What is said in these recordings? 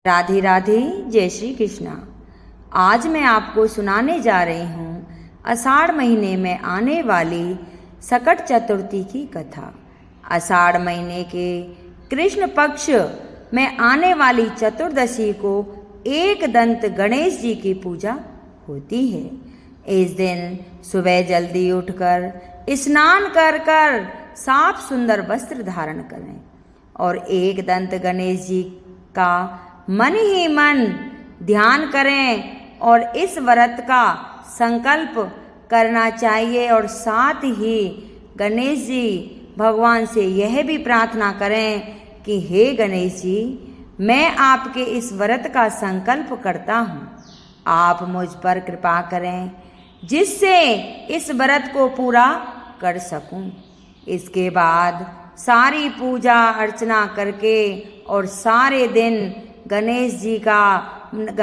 राधे राधे, जय श्री कृष्णा। आज मैं आपको सुनाने जा रही हूँ आषाढ़ महीने में आने वाली सकट चतुर्थी की कथा। आषाढ़ महीने के कृष्ण पक्ष में आने वाली चतुर्दशी को एक दंत गणेश जी की पूजा होती है। इस दिन सुबह जल्दी उठकर स्नान कर साफ सुंदर वस्त्र धारण करें और एक दंत गणेश जी का मन ही मन ध्यान करें और इस व्रत का संकल्प करना चाहिए। और साथ ही गणेश जी भगवान से यह भी प्रार्थना करें कि हे गणेश जी, मैं आपके इस व्रत का संकल्प करता हूँ, आप मुझ पर कृपा करें जिससे इस व्रत को पूरा कर सकूं। इसके बाद सारी पूजा अर्चना करके और सारे दिन गणेश जी का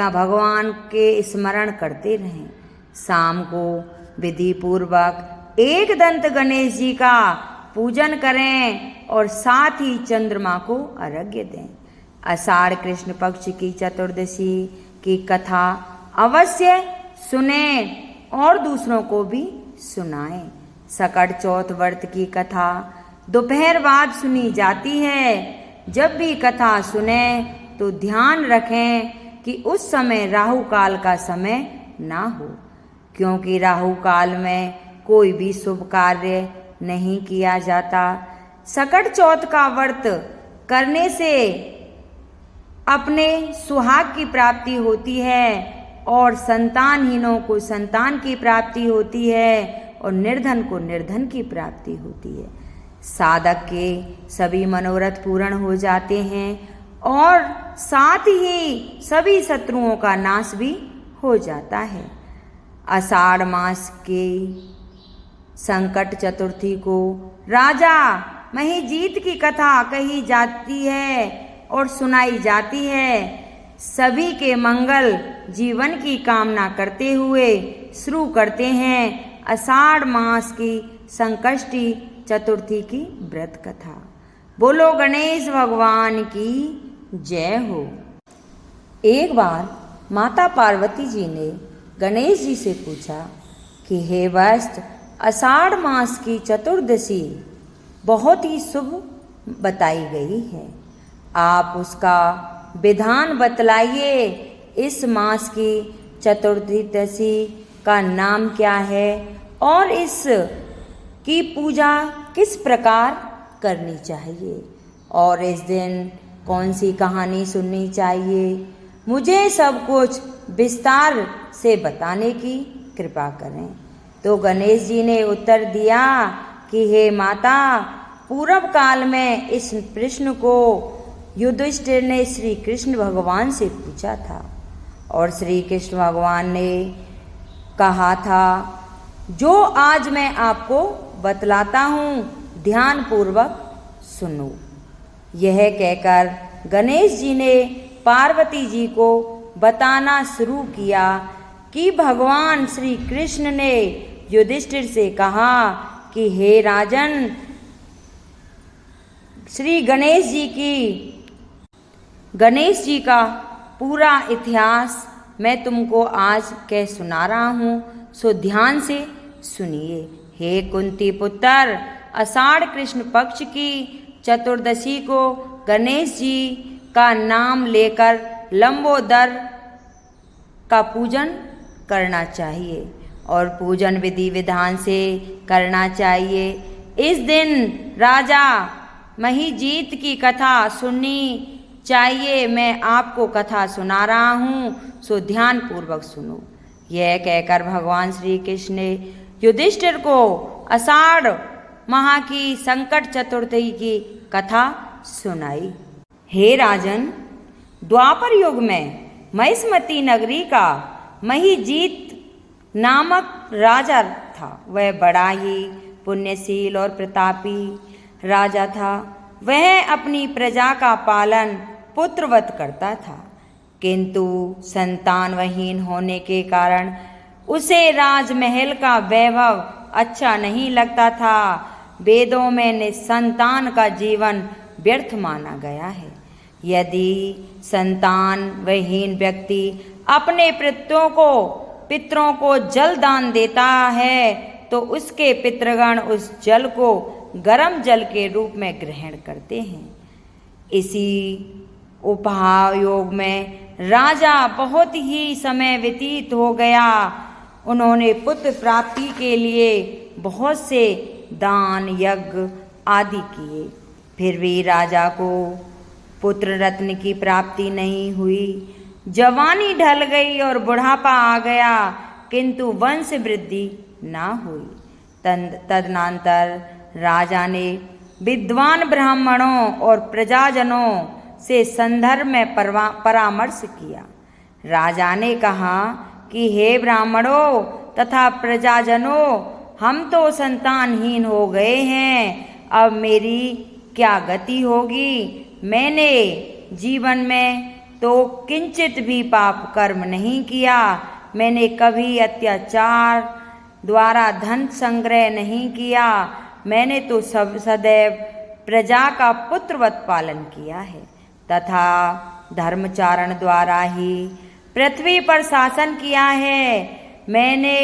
भगवान के स्मरण करते रहें। शाम को विधि पूर्वक एक दंत गणेश जी का पूजन करें और साथ ही चंद्रमा को अर्घ्य दें। आषाढ़ कृष्ण पक्ष की चतुर्दशी की कथा अवश्य सुने और दूसरों को भी सुनाएं। सकट चौथ व्रत की कथा दोपहर बाद सुनी जाती है। जब भी कथा सुने तो ध्यान रखें कि उस समय राहु काल का समय ना हो, क्योंकि राहु काल में कोई भी शुभ कार्य नहीं किया जाता। सकट चौथ का व्रत करने से अपने सुहाग की प्राप्ति होती है और संतानहीनों को संतान की प्राप्ति होती है और निर्धन को निर्धन की प्राप्ति होती है। साधक के सभी मनोरथ पूर्ण हो जाते हैं और साथ ही सभी शत्रुओं का नाश भी हो जाता है। आषाढ़ मास के संकट चतुर्थी को राजा महिजीत की कथा कही जाती है और सुनाई जाती है। सभी के मंगल जीवन की कामना करते हुए शुरू करते हैं आषाढ़ मास की संकष्टी चतुर्थी की व्रत कथा। बोलो गणेश भगवान की जय हो। एक बार माता पार्वती जी ने गणेश जी से पूछा कि हे वत्स, आषाढ़ मास की चतुर्दशी बहुत ही शुभ बताई गई है, आप उसका विधान बतलाइए। इस मास की चतुर्दशी का नाम क्या है और इस की पूजा किस प्रकार करनी चाहिए और इस दिन कौन सी कहानी सुननी चाहिए, मुझे सब कुछ विस्तार से बताने की कृपा करें। तो गणेश जी ने उत्तर दिया कि हे माता, पूर्व काल में इस प्रश्न को युधिष्ठिर ने श्री कृष्ण भगवान से पूछा था और श्री कृष्ण भगवान ने कहा था, जो आज मैं आपको बतलाता हूँ, ध्यान पूर्वक सुनो। यह कहकर गणेश जी ने पार्वती जी को बताना शुरू किया कि भगवान श्री कृष्ण ने युधिष्ठिर से कहा कि हे राजन, श्री गणेश जी का पूरा इतिहास मैं तुमको आज कह सुना रहा हूँ, सो ध्यान से सुनिए। हे कुंती पुत्र, आषाढ़ कृष्ण पक्ष की चतुर्दशी को गणेश जी का नाम लेकर लंबोदर का पूजन करना चाहिए और पूजन विधि विधान से करना चाहिए। इस दिन राजा महिजीत की कथा सुननी चाहिए। मैं आपको कथा सुना रहा हूँ, सो ध्यान पूर्वक सुनो। यह कहकर भगवान श्री कृष्ण ने युधिष्ठिर को आषाढ़ माह की संकट चतुर्थी की कथा सुनाई। हे राजन, द्वापर युग में महिष्मती नगरी का महिजीत नामक राजा था। वह बड़ा ही पुण्यशील और प्रतापी राजा था। वह अपनी प्रजा का पालन पुत्रवत करता था, किंतु संतानविहीन होने के कारण उसे राजमहल का वैभव अच्छा नहीं लगता था। वेदों में निसंतान का जीवन व्यर्थ माना गया है, यदि संतान वहीन व्यक्ति अपने पितरों को जल दान देता है तो उसके पितृगण उस जल को गर्म जल के रूप में ग्रहण करते हैं। इसी उपयोग में राजा बहुत ही समय व्यतीत हो गया। उन्होंने पुत्र प्राप्ति के लिए बहुत से दान यज्ञ आदि किए, फिर भी राजा को पुत्र रत्न की प्राप्ति नहीं हुई। जवानी ढल गई और बुढ़ापा आ गया, किंतु वंश वृद्धि ना हुई। तदनंतर राजा ने विद्वान ब्राह्मणों और प्रजाजनों से संदर्भ में परामर्श किया। राजा ने कहा कि हे ब्राह्मणों तथा प्रजाजनों, हम तो संतानहीन हो गए हैं, अब मेरी क्या गति होगी। मैंने जीवन में तो किंचित भी पाप कर्म नहीं किया। मैंने कभी अत्याचार द्वारा धन संग्रह नहीं किया। मैंने तो सदैव प्रजा का पुत्रवत पालन किया है तथा धर्मचारण द्वारा ही पृथ्वी पर शासन किया है। मैंने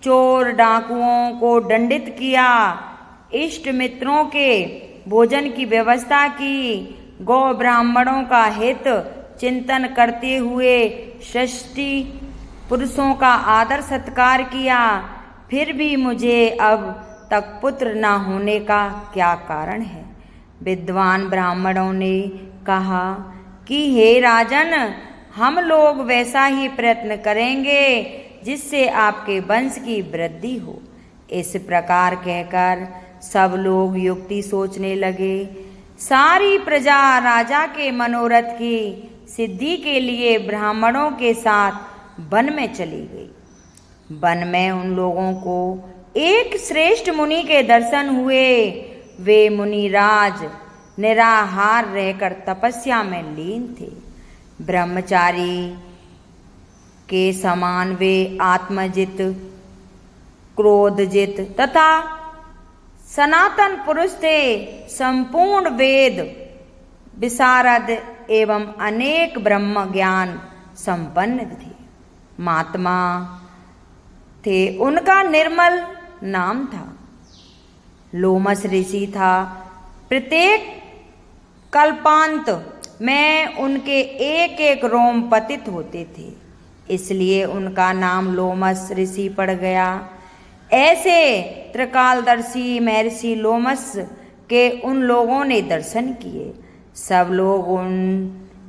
चोर डाकुओं को दंडित किया, इष्ट मित्रों के भोजन की व्यवस्था की, गौ ब्राह्मणों का हित चिंतन करते हुए सृष्टि पुरुषों का आदर सत्कार किया। फिर भी मुझे अब तक पुत्र न होने का क्या कारण है। विद्वान ब्राह्मणों ने कहा कि हे राजन, हम लोग वैसा ही प्रयत्न करेंगे जिससे आपके वंश की वृद्धि हो। इस प्रकार कहकर सब लोग युक्ति सोचने लगे। सारी प्रजा राजा के मनोरथ की सिद्धि के लिए ब्राह्मणों के साथ वन में चली गई। वन में उन लोगों को एक श्रेष्ठ मुनि के दर्शन हुए। वे मुनिराज निराहार रहकर तपस्या में लीन थे। ब्रह्मचारी के समान वे आत्मजित, क्रोधजित तथा सनातन पुरुष थे। संपूर्ण वेद विशारद एवं अनेक ब्रह्म ज्ञान संपन्न थे। महात्मा थे, उनका निर्मल नाम था। लोमस ऋषि था। प्रत्येक कल्पांत में उनके एक एक रोम पतित होते थे, इसलिए उनका नाम लोमस ऋषि पड़ गया। ऐसे त्रिकालदर्शी महर्षि लोमस के उन लोगों ने दर्शन किए। सब लोग उन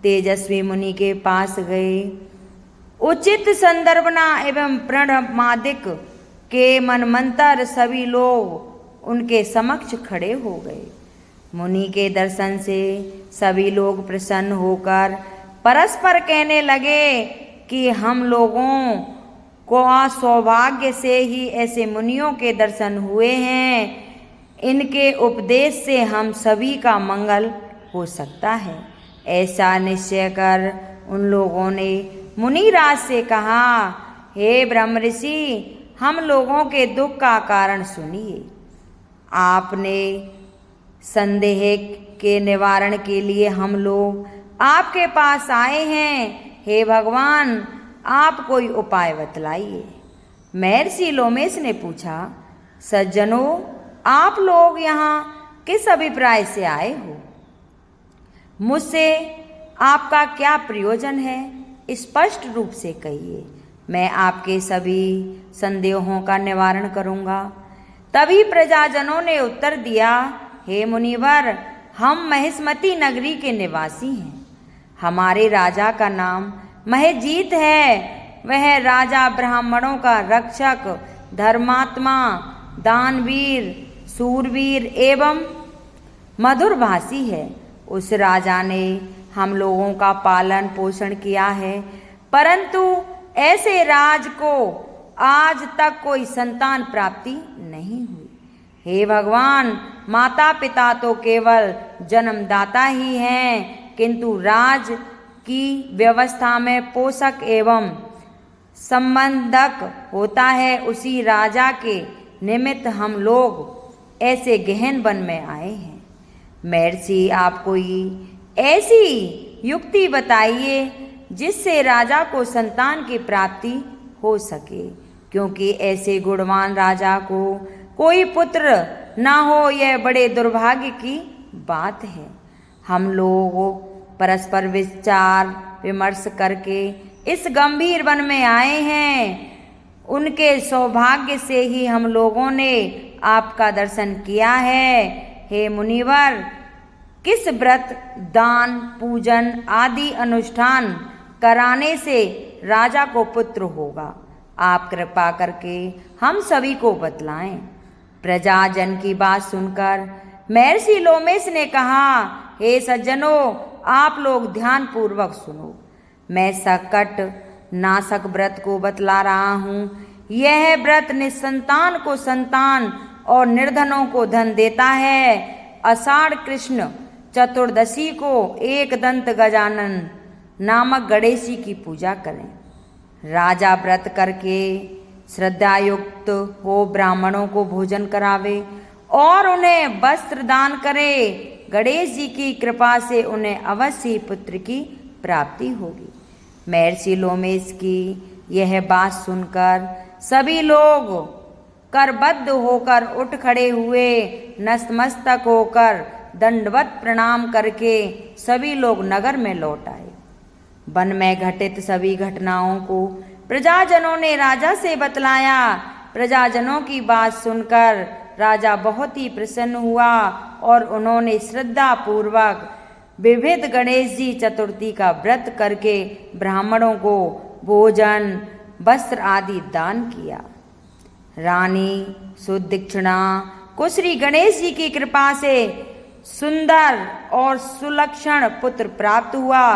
तेजस्वी मुनि के पास गए। उचित संदर्भना एवं प्रणमादिक के मनमंतर सभी लोग उनके समक्ष खड़े हो गए। मुनि के दर्शन से सभी लोग प्रसन्न होकर परस्पर कहने लगे कि हम लोगों को सौभाग्य से ही ऐसे मुनियों के दर्शन हुए हैं। इनके उपदेश से हम सभी का मंगल हो सकता है। ऐसा निश्चय कर उन लोगों ने मुनिराज से कहा, हे ब्रह्म ऋषि, हम लोगों के दुख का कारण सुनिए। आपने संदेह के निवारण के लिए हम लोग आपके पास आए हैं। हे भगवान, आप कोई उपाय बतलाइए। महर्षि लोमेश ने पूछा, सज्जनों, आप लोग यहाँ किस अभिप्राय से आए हो? मुझसे आपका क्या प्रयोजन है, स्पष्ट रूप से कहिए। मैं आपके सभी संदेहों का निवारण करूँगा। तभी प्रजाजनों ने उत्तर दिया, हे मुनिवर, हम महिष्मती नगरी के निवासी हैं। हमारे राजा का नाम महेजीत है। वह राजा ब्राह्मणों का रक्षक, धर्मात्मा, दानवीर, सूरवीर एवं मधुरभाषी है। उस राजा ने हम लोगों का पालन पोषण किया है, परंतु ऐसे राज को आज तक कोई संतान प्राप्ति नहीं हुई। हे भगवान, माता पिता तो केवल जन्मदाता ही हैं, किंतु राज की व्यवस्था में पोषक एवं संबंधक होता है। उसी राजा के निमित्त हम लोग ऐसे गहन वन में आए हैं। महर्षि, आप कोई ऐसी युक्ति बताइए जिससे राजा को संतान की प्राप्ति हो सके, क्योंकि ऐसे गुणवान राजा को कोई पुत्र ना हो यह बड़े दुर्भाग्य की बात है। हम लोग परस्पर विचार विमर्श करके इस गंभीर वन में आए हैं। उनके सौभाग्य से ही हम लोगों ने आपका दर्शन किया है। हे मुनिवर, किस व्रत दान पूजन आदि अनुष्ठान कराने से राजा को पुत्र होगा, आप कृपा करके हम सभी को बतलाएं। प्रजाजन की बात सुनकर महर्षि लोमेश ने कहा, हे सज्जनों, आप लोग ध्यान पूर्वक सुनो। मैं सकट नाशक व्रत को बतला रहा हूँ। यह व्रत निसंतान को संतान और निर्धनों को धन देता है। आषाढ़ कृष्ण चतुर्दशी को एक दंत गजानन नामक गणेश जी की पूजा करें। राजा व्रत करके श्रद्धायुक्त हो ब्राह्मणों को भोजन करावे और उन्हें वस्त्र दान करे। गणेश जी की कृपा से उन्हें अवश्य ही पुत्र की प्राप्ति होगी। महर्षि लोमेश की यह बात सुनकर सभी लोग करबद्ध होकर उठ खड़े हुए। नतमस्तक होकर दंडवत प्रणाम करके सभी लोग नगर में लौट आए। वन में घटित सभी घटनाओं को प्रजाजनों ने राजा से बतलाया। प्रजाजनों की बात सुनकर राजा बहुत ही प्रसन्न हुआ और उन्होंने श्रद्धा पूर्वक विविध गणेश जी चतुर्थी का व्रत करके ब्राह्मणों को भोजन वस्त्र आदि दान किया। रानी सुदीक्षणा को श्री गणेश जी की कृपा से सुंदर और सुलक्षण पुत्र प्राप्त हुआ।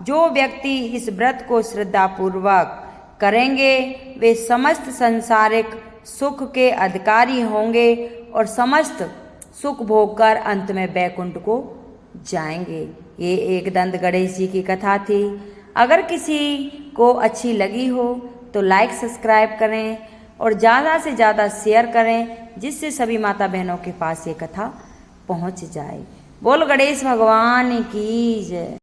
जो व्यक्ति इस व्रत को श्रद्धा पूर्वक करेंगे वे समस्त सांसारिक सुख के अधिकारी होंगे और समस्त सुख भोग कर अंत में वैकुंठ को जाएंगे। ये एक दंत गणेश जी की कथा थी। अगर किसी को अच्छी लगी हो तो लाइक सब्सक्राइब करें और ज़्यादा से ज़्यादा शेयर करें, जिससे सभी माता बहनों के पास ये कथा पहुंच जाए। बोल गणेश भगवान की जय।